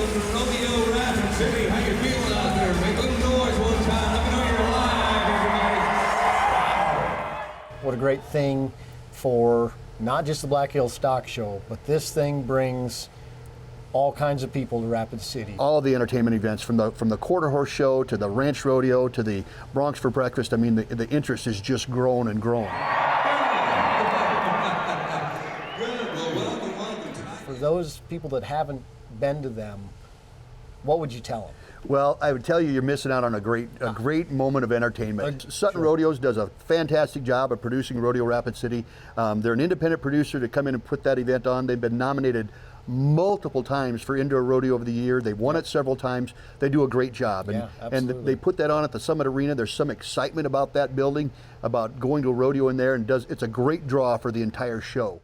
from Rodeo, Rapid City. How you feeling out there? Make a little noise one time. Let me know you're alive, everybody. What a great thing for not just the Black Hills Stock Show, but this thing brings all kinds of people to Rapid City. All of the entertainment events, from the quarter horse show to the ranch rodeo to the Bronx for breakfast. I mean, the interest is just growing and growing. For those people that haven't been to them, what would you tell them? Well, I would tell you, you're missing out on a great moment of entertainment. Sutton Rodeos does a fantastic job of producing Rodeo Rapid City. They're an independent producer to come in and put that event on. They've been nominated multiple times for Indoor Rodeo of the Year. They've won it several times. They do a great job. And they put that on at the Summit Arena. There's some excitement about that building, about going to a rodeo in there, and it's a great draw for the entire show.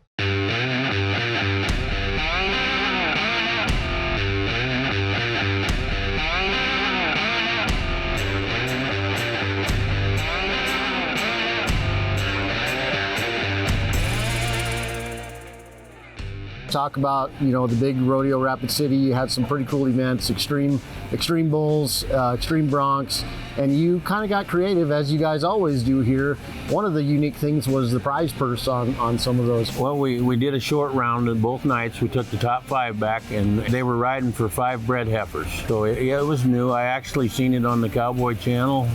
Talk about, the big Rodeo Rapid City. You had some pretty cool events, Extreme Bulls, Extreme Bronx, and you kind of got creative, as you guys always do here. One of the unique things was the prize purse on some of those. Well, we did a short round and both nights. We took the top 5 back, and they were riding for 5 bred heifers. So it was new. I actually seen it on the Cowboy Channel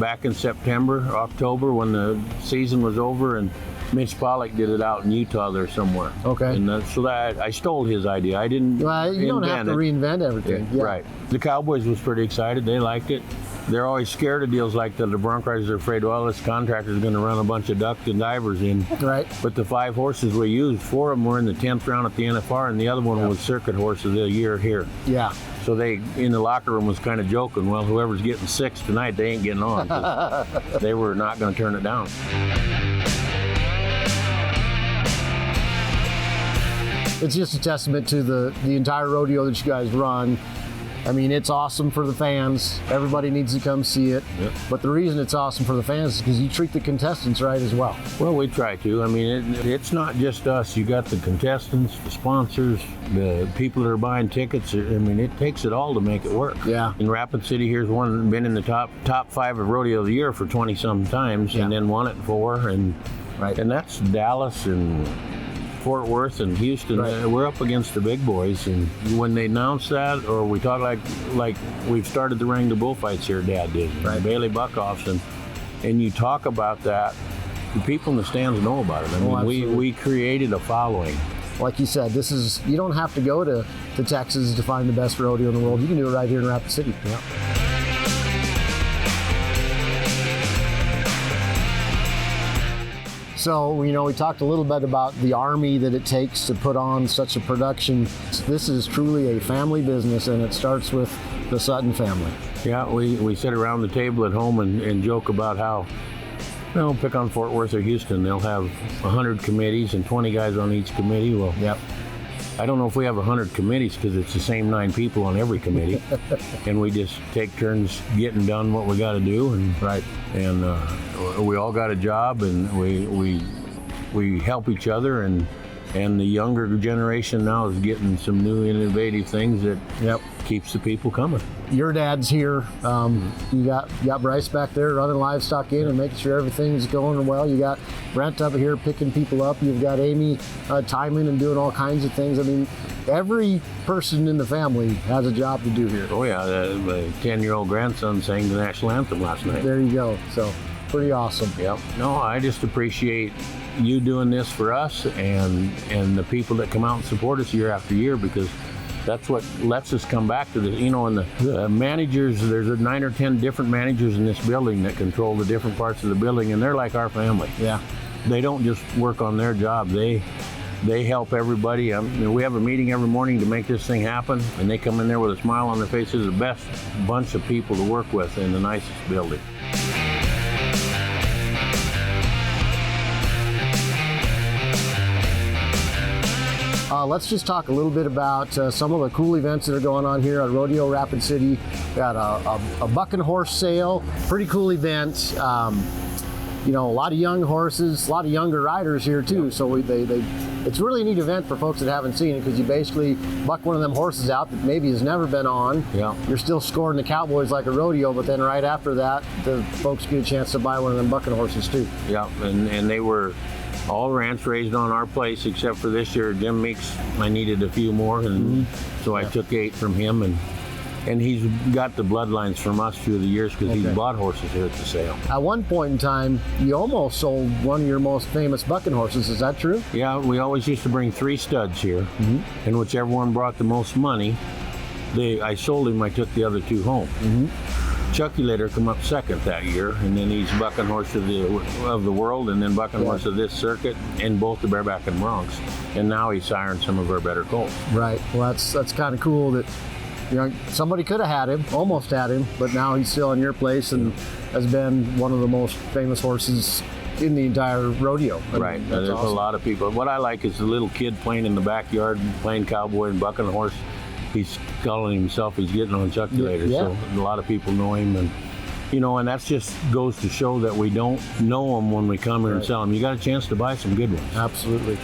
back in September, October, when the season was over, and Mitch Pollack did it out in Utah there somewhere. Okay. And so that I stole his idea. I didn't. Well, you don't have to reinvent everything. Yeah. Right. The Cowboys was pretty excited. They liked it. They're always scared of deals like that. The bronc riders are afraid, well, this contractor's going to run a bunch of ducks and divers in. Right. But the 5 horses we used, 4 of them were in the 10th round at the NFR, and the other one was circuit horse of the year here. Yeah. So they, in the locker room, was kind of joking, well, whoever's getting 6 tonight, they ain't getting on. They were not going to turn it down. It's just a testament to the entire rodeo that you guys run. I mean, it's awesome for the fans. Everybody needs to come see it. Yep. But the reason it's awesome for the fans is because you treat the contestants right as well. Well, we try to. I mean, it's not just us. You got the contestants, the sponsors, the people that are buying tickets. I mean, it takes it all to make it work. Yeah. In Rapid City, here's one been in the top 5 of Rodeo of the Year for 20-some times, and then won it 4. And that's Dallas and Fort Worth and Houston. Right. We're up against the big boys, and when they announce that, or we talk like we've started the Wrangler bullfights here, Dad did, Bailey Buckoffs, and you talk about that, the people in the stands know about it. I mean, we created a following. Like you said, you don't have to go to Texas to find the best rodeo in the world. You can do it right here in Rapid City. Yeah. So, we talked a little bit about the army that it takes to put on such a production. This is truly a family business, and it starts with the Sutton family. Yeah, we sit around the table at home and joke about how, pick on Fort Worth or Houston, they'll have 100 committees and 20 guys on each committee. Well, I don't know if we have 100 committees because it's the same 9 people on every committee, and we just take turns getting done what we got to do, and we all got a job, and we help each other, and the younger generation now is getting some new innovative things that keeps the people coming. Your dad's here. You got Bryce back there running livestock in and making sure everything's going well. You got Brent up here picking people up. You've got Amy timing and doing all kinds of things. I mean, every person in the family has a job to do here. Oh yeah, my 10-year-old grandson sang the national anthem last night. There you go. So pretty awesome. Yep. No, I just appreciate you doing this for us and the people that come out and support us year after year, because that's what lets us come back to this. And the managers, there's 9 or 10 different managers in this building that control the different parts of the building, and they're like our family. Yeah. They don't just work on their job. They help everybody. We have a meeting every morning to make this thing happen, and they come in there with a smile on their faces. The best bunch of people to work with in the nicest building. Let's just talk a little bit about some of the cool events that are going on here at Rodeo Rapid City. We got a buck and horse sale, pretty cool event. A lot of young horses, a lot of younger riders here too. So they it's really a neat event for folks that haven't seen it, because you basically buck one of them horses out that maybe has never been on. Yeah. You're still scoring the cowboys like a rodeo, but then right after that, the folks get a chance to buy one of them bucking horses too. Yeah, and they were all ranch raised on our place, except for this year, Jim Meeks, I needed a few more, and so I took 8 from him, and he's got the bloodlines from us through the years, because he's bought horses here at the sale. At one point in time, you almost sold one of your most famous bucking horses. Is that true? Yeah, we always used to bring 3 studs here, and whichever one brought the most money, I sold him, I took the other 2 home. Chucky later come up second that year, and then he's bucking horse of the world, and then bucking horse of this circuit, and both the bareback and broncs. And now he's siring some of our better colts. Right. Well, that's kind of cool that, you know, somebody could have had him, almost had him, but now he's still in your place and has been one of the most famous horses in the entire rodeo. Right. There's awesome. A lot of people. What I like is the little kid playing in the backyard, playing cowboy and bucking a horse. He's calling himself, he's getting on Chucky later. So a lot of people know him, and and that just goes to show that we don't know them when we come here and sell them. You got a chance to buy some good ones. Absolutely.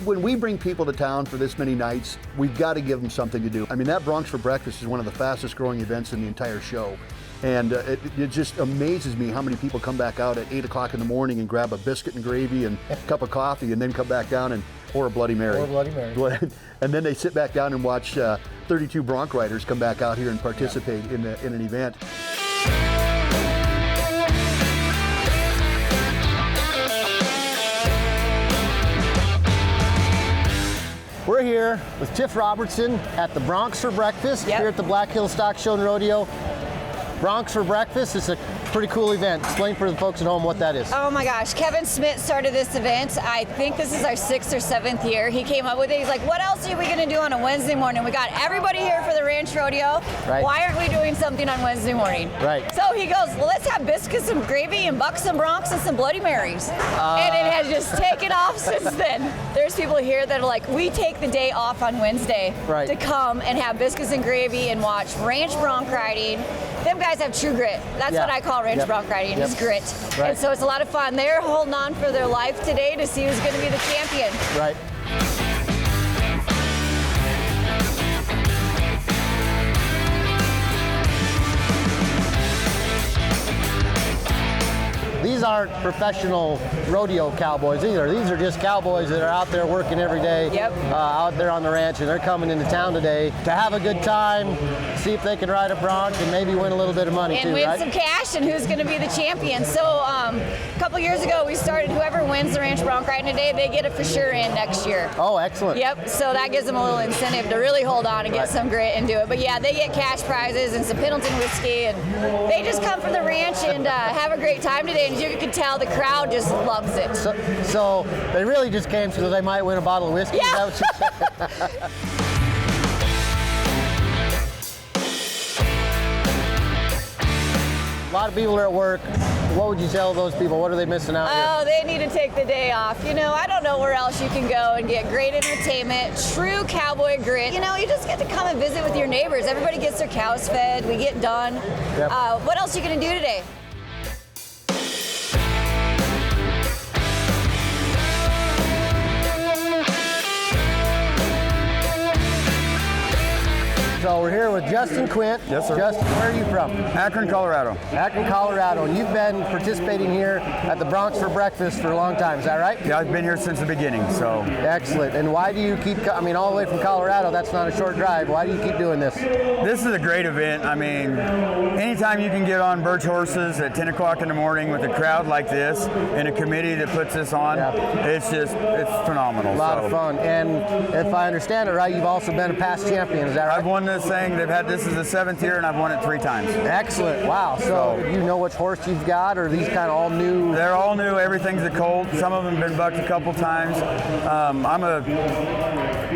When we bring people to town for this many nights, we've got to give them something to do. I mean, that Bronx for Breakfast is one of the fastest growing events in the entire show. And it just amazes me how many people come back out at 8 o'clock in the morning and grab a biscuit and gravy and a cup of coffee, and then come back down and pour a Bloody Mary. Or a Bloody Mary. And then they sit back down and watch 32 bronc riders come back out here and participate in an event. We're here with Tiff Robertson at the Bronx for Breakfast here at the Black Hills Stock Show and Rodeo. Bronx for Breakfast is a pretty cool event. Explain for the folks at home what that is. Oh my gosh, Kevin Smith started this event. I think this is our 6th or 7th year. He came up with it. He's like, what else are we going to do on a Wednesday morning? We got everybody here for the Ranch Rodeo. Right. Why aren't we doing something on Wednesday morning? Right. So he goes, well, let's have biscuits and gravy and bucks and broncs and some Bloody Marys. And it has just taken off since then. There's people here that are like, we take the day off on Wednesday to come and have biscuits and gravy and watch ranch bronc riding. Them guys have true grit. That's what I call ranch bronc riding, is grit. Right. And so it's a lot of fun. They're holding on for their life today to see who's going to be the champion. Right. These aren't professional rodeo cowboys either. These are just cowboys that are out there working every day, out there on the ranch, and they're coming into town today to have a good time, see if they can ride a bronc and maybe win a little bit of money and too, win right? some cash, and who's going to be the champion. So a couple years ago, we started whoever wins the ranch bronc riding today, they get it for sure in next year. Oh, excellent. Yep, so that gives them a little incentive to really hold on and get some grit and do it. But yeah, they get cash prizes and some Pendleton whiskey, and they just come from the ranch and have a great time today. And as you can tell, the crowd just loves it. So they really just came so they might win a bottle of whiskey? Yeah. Is that what you said? A lot of people are at work. What would you tell those people? What are they missing out here? Oh, they need to take the day off. You know, I don't know where else you can go and get great entertainment, true cowboy grit. You know, you just get to come and visit with your neighbors. Everybody gets their cows fed. We get done. Yep. What else are you going to do today? So we're here with Justin Quint. Yes, sir. Justin, where are you from? Akron, Colorado. Akron, Colorado. And you've been participating here at the Bronx for Breakfast for a long time, is that right? Yeah, I've been here since the beginning, so. Excellent. And why do you keep, I mean, all the way from Colorado, that's not a short drive. Why do you keep doing this? This is a great event. I mean, anytime you can get on birch horses at 10 o'clock in the morning with a crowd like this and a committee that puts this on, it's phenomenal. A lot of fun. And if I understand it right, you've also been a past champion, is that right? I've won this thing. This is the 7th year, and I've won it 3 times. Excellent. Wow. So you know which horse you've got, or are these kind of all new? They're all new. Everything's a colt. Some of them have been bucked a couple times. I'm a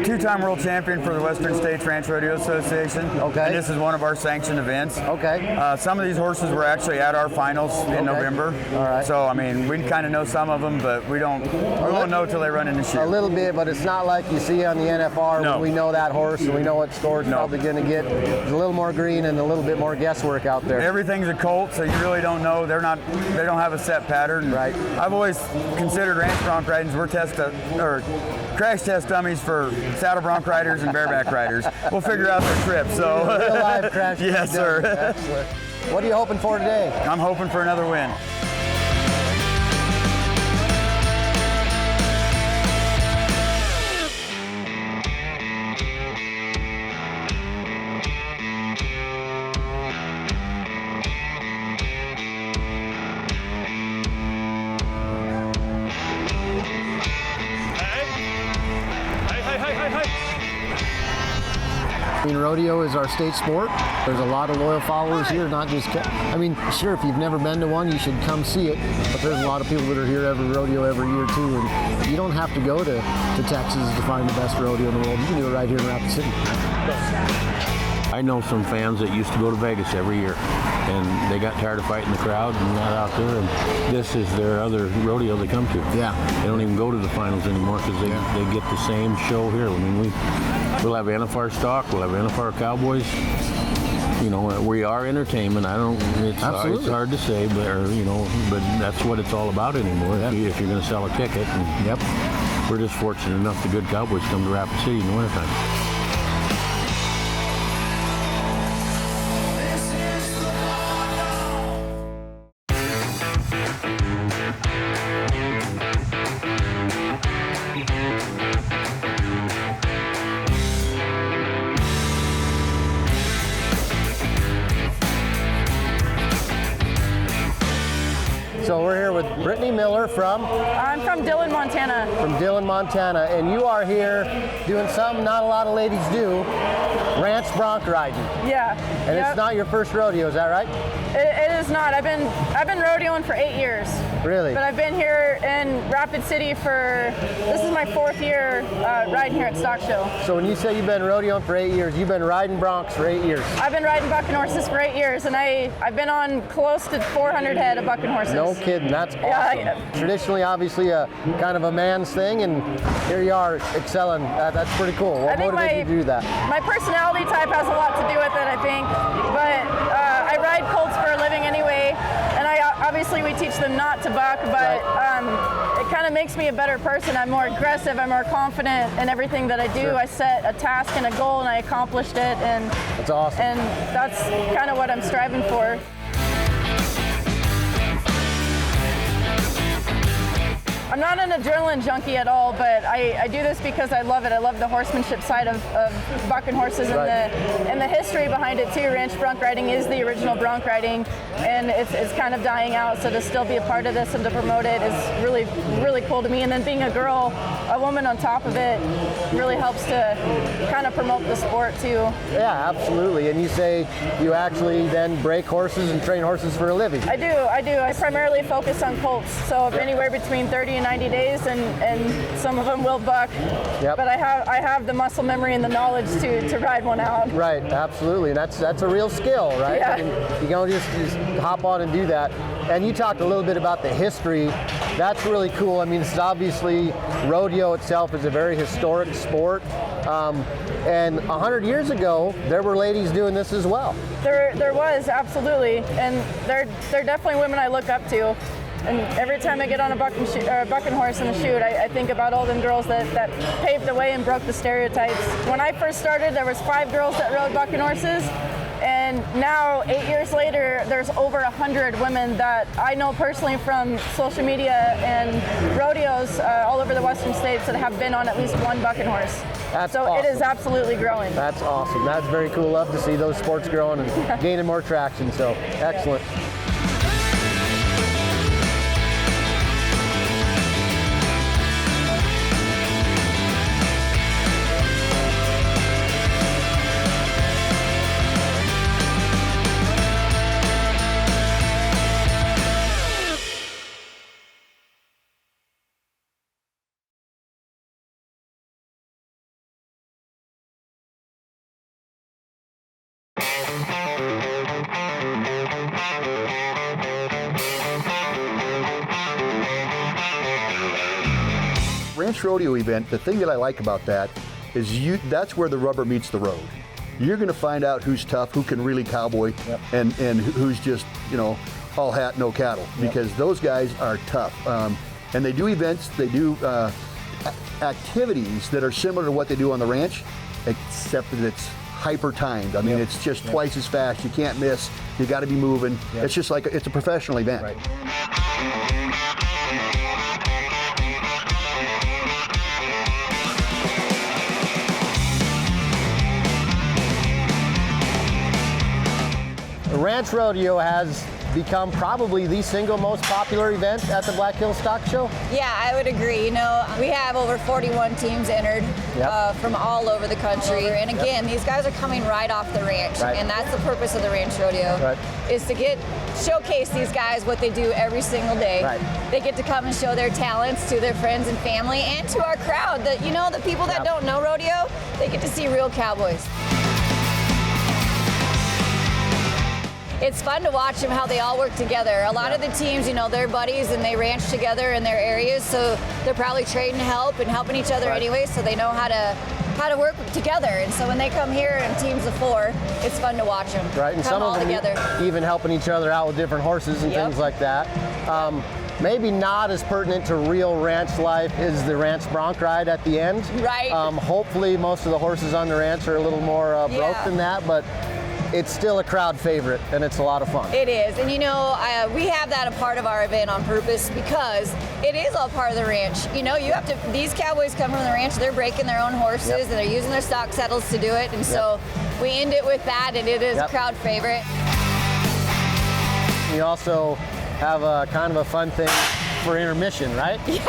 2-time world champion for the Western States Ranch Rodeo Association. Okay. And this is one of our sanctioned events. Okay. Some of these horses were actually at our finals in November. All right. So, I mean, we kind of know some of them, but we won't know till they run in the shoot. A little bit, but it's not like you see on the NFR when we know that horse and we know what score it's probably going to get. There's a little more green and a little bit more guesswork out there. Everything's a colt, so you really don't know. They don't have a set pattern. Right. I've always considered ranch bronc ridings, we're crash test dummies for saddle bronc riders and bareback riders. We'll figure out their trip. So real live crash. Yes, sir. Excellent. What are you hoping for today? I'm hoping for another win. I mean, rodeo is our state sport. There's a lot of loyal followers here, not just, I mean, sure, if you've never been to one, you should come see it, but there's a lot of people that are here every rodeo every year too, and you don't have to go to Texas to find the best rodeo in the world. You can do it right here in Rapid City. I know some fans that used to go to Vegas every year, and they got tired of fighting the crowd and not out there, and this is their other rodeo they come to. Yeah. They don't even go to the finals anymore because they get the same show here. I mean, we'll have NFR stock, we'll have NFR Cowboys. You know, we are entertainment. It's hard to say, but that's what it's all about anymore. If you're going to sell a ticket, and we're just fortunate enough the good Cowboys come to Rapid City in the wintertime. So we're here with Brittany Miller from? I'm from Dillon, Montana. From Dillon, Montana, and you are here doing something not a lot of ladies do, ranch bronc riding. Yeah. And It's not your first rodeo, is that right? It is not. I've been rodeoing for 8 years. Really? But I've been here in Rapid City this is my 4th year riding here at Stock Show. So when you say you've been rodeoing for 8 years, you've been riding broncs for 8 years? I've been riding bucking horses for 8 years, and I've been on close to 400 head of bucking horses. No kidding, that's awesome. Yeah. Traditionally, obviously, a kind of a man's thing, and here you are excelling. That's pretty cool. What motivated you to do that? My personality type has a lot to do with it, I think. But I ride colts for a living anyway, and obviously we teach them not to buck, but it kind of makes me a better person. I'm more aggressive, I'm more confident in everything that I do. Sure. I set a task and a goal, and I accomplished it, and that's awesome. And that's kind of what I'm striving for. I'm not an adrenaline junkie at all, but I do this because I love it. I love the horsemanship side of bucking horses and the history behind it too. Ranch bronc riding is the original bronc riding, and it's kind of dying out. So to still be a part of this and to promote it is really, really cool to me. And then being a woman on top of it, really helps to kind of promote the sport too. Yeah, absolutely. And you say you actually then break horses and train horses for a living? I do. I primarily focus on colts, so anywhere between 30 and 90 days, and some of them will buck. Yep. But I have the muscle memory and the knowledge to ride one out. Right, absolutely. And that's a real skill, right? Yeah. I mean, you don't just hop on and do that. And you talked a little bit about the history. That's really cool. I mean, it's obviously rodeo itself is a very historic sport. And 100 years ago, there were ladies doing this as well. There was, absolutely. And they're definitely women I look up to. And every time I get on a bucking horse in the chute, I think about all them girls that paved the way and broke the stereotypes. When I first started, there was 5 girls that rode bucking horses. And now, 8 years later, there's over 100 women that I know personally from social media and rodeos all over the western states that have been on at least one bucking horse. That's so awesome. It is absolutely growing. That's awesome. That's very cool. Love to see those sports growing and gaining more traction. So excellent. ranch rodeo event, the thing that I like about that is that's where the rubber meets the road. You're going to find out who's tough, who can really cowboy, and who's just, all hat, no cattle, because those guys are tough. And they do events, they do activities that are similar to what they do on the ranch, except that it's hyper timed. I mean, it's just twice as fast. You can't miss. You got to be moving. It's just like it's a professional event. Right. The Ranch Rodeo has become probably the single most popular event at the Black Hills Stock Show. Yeah, I would agree. We have over 41 teams entered from all over the country. And again, these guys are coming right off the ranch. Right. And that's the purpose of the Ranch Rodeo, is to showcase these guys what they do every single day. Right. They get to come and show their talents to their friends and family and to our crowd. The people that don't know rodeo, they get to see real cowboys. It's fun to watch them, how they all work together. A lot of the teams, they're buddies and they ranch together in their areas, so they're probably trading help and helping each other anyway, so they know how to work together. And so when they come here in teams of 4, it's fun to watch them. Right, and some of them together. Even helping each other out with different horses and things like that. Maybe not as pertinent to real ranch life is the ranch bronc ride at the end. Right. Hopefully most of the horses on the ranch are a little more broke than that, but it's still a crowd favorite, and it's a lot of fun. It is, and we have that a part of our event on purpose because it is all part of the ranch. These cowboys come from the ranch, they're breaking their own horses, and they're using their stock saddles to do it, and so we end it with that, and it is a crowd favorite. You also have a kind of a fun thing for intermission, right? Yeah,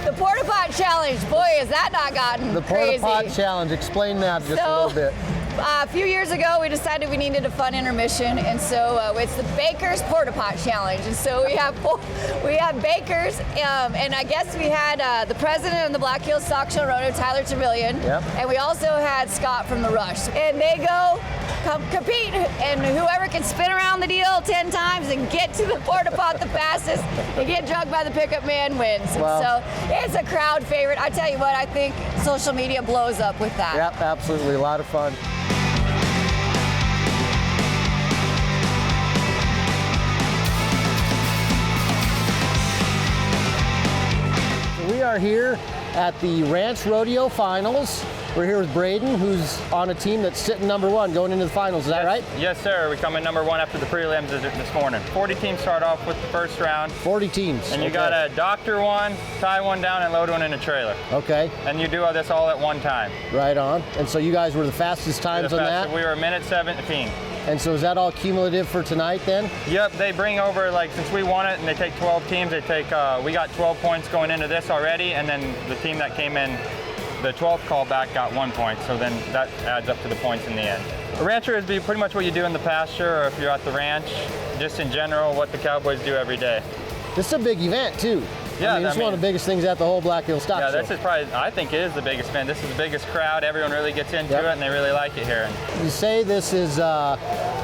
the porta pot challenge. Boy, has that not gotten crazy. The porta pot challenge. Explain that just a little bit. A few years ago, we decided we needed a fun intermission, and so it's the Baker's Porta Pot Challenge. And so we have Baker's, and I guess we had the president of the Black Hills Stock Show Rodeo, Tyler Trevelyan, and we also had Scott from the Rush. And they go compete, and whoever can spin around the deal 10 times and get to the porta pot the fastest and get drugged by the pickup man wins. Wow. So it's a crowd favorite. I tell you what, I think social media blows up with that. Yep, absolutely, a lot of fun. We are here at the Ranch Rodeo Finals. We're here with Braden, who's on a team that's sitting number 1 going into the finals. Is that right? Yes, sir. We come in number 1 after the prelims this morning. 40 teams start off with the first round. 40 teams. And you got to doctor one, tie one down, and load one in a trailer. Okay. And you do all this all at one time. Right on. And so you guys were the fastest times on that? We were a minute 17. And so is that all cumulative for tonight then? Yep, they bring over, since we won it and they take 12 teams, we got 12 points going into this already, and then the team that came in, the 12th callback, got 1 point, so then that adds up to the points in the end. A rancher is pretty much what you do in the pasture, or if you're at the ranch, just in general, what the cowboys do every day. This is a big event too. Yeah, it's one of the biggest things at the whole Black Hills Stock Show. Yeah, this is probably, I think it is the biggest event. This is the biggest crowd. Everyone really gets into it, and they really like it here. You say this is a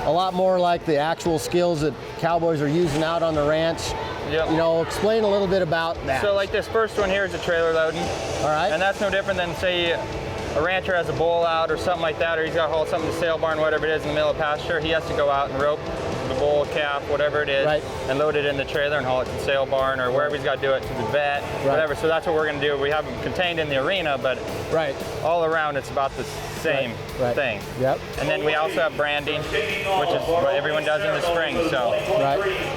lot more like the actual skills that cowboys are using out on the ranch. Yep. Explain a little bit about that. So like this first one here is a trailer loading. All right. And that's no different than, say, a rancher has a bull out or something like that, or he's got to haul something to sale barn, whatever it is, in the middle of pasture. He has to go out and rope the bull, calf, whatever it is, and load it in the trailer and haul it to the sale barn or wherever he's got to do it, to the vet, whatever. So that's what we're going to do. We have them contained in the arena, but all around it's about the same thing. Yep. And then we also have branding, which is what everyone does in the spring.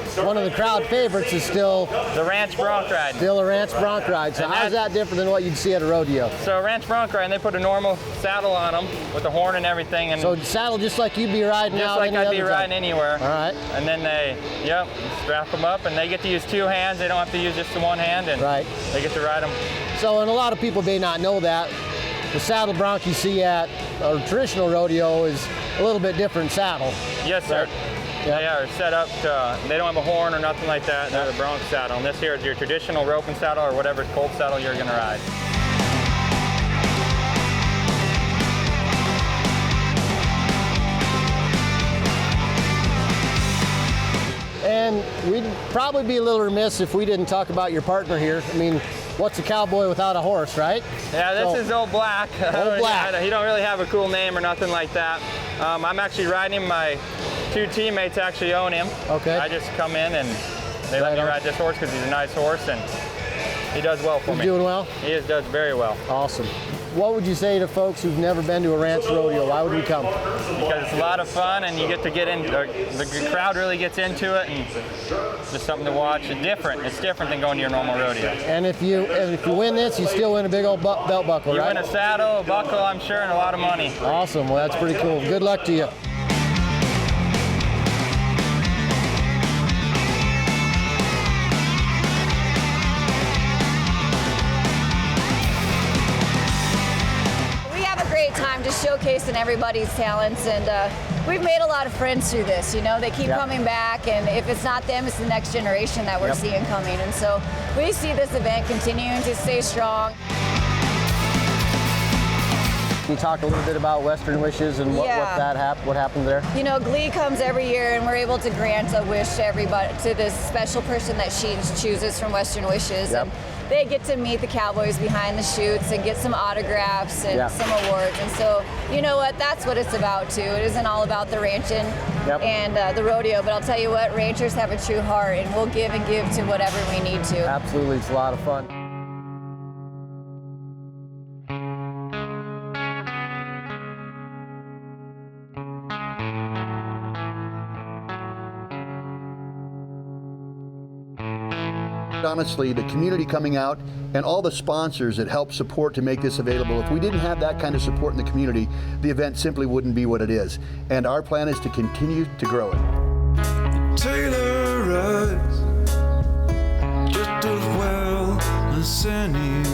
So one of the crowd favorites is still the ranch bronc ride. Still a ranch bronc ride. So how's that different than what you'd see at a rodeo? So a ranch bronc ride, and they put a normal saddle on them with a horn and everything. And so saddle just like you'd be riding out. Just like I'd be riding anywhere. All right. And then they, strap them up, and they get to use 2 hands. They don't have to use just the 1 hand, and they get to ride them. So, and a lot of people may not know that. The saddle bronc you see at a traditional rodeo is a little bit different saddle. Yes, sir. They are set up to, they don't have a horn or nothing like that. They're the bronc saddle. And this here is your traditional roping saddle or whatever colt saddle you're going to ride. And we'd probably be a little remiss if we didn't talk about your partner here. I mean, what's a cowboy without a horse, right? Yeah, this is Old Black. Old Black. He don't really have a cool name or nothing like that. I'm actually riding him. My 2 teammates actually own him. Okay. I just come in and they let me ride this horse because he's a nice horse and he does well for me. He's doing well? He does very well. Awesome. What would you say to folks who've never been to a ranch rodeo? Why would we come? Because it's a lot of fun and you get to get in, the crowd really gets into it and it's just something to watch. It's different. It's different than going to your normal rodeo. And if you win this, you still win a big old belt buckle, You right? win a saddle, a buckle, I'm sure, and a lot of money. Awesome. Well, that's pretty cool. Good luck to you. Time just showcasing everybody's talents, and we've made a lot of friends through this. You know, they keep coming back, and if it's not them, it's the next generation that we're seeing coming. And so we see this event continuing to stay strong. Can you talk a little bit about Western Wishes and what happened there? You know, Glee comes every year, and we're able to grant a wish to everybody, to this special person that she chooses from Western Wishes. And they get to meet the cowboys behind the chutes and get some autographs and some awards. And so, you know what, that's what it's about too. It isn't all about the ranching and the rodeo, but I'll tell you what, ranchers have a true heart, and we'll give and give to whatever we need to. Absolutely, it's a lot of fun. Honestly, the community coming out and all the sponsors that help support to make this available, if we didn't have that kind of support in the community, the event simply wouldn't be what it is. And our plan is to continue to grow it. Taylor rides just as well as any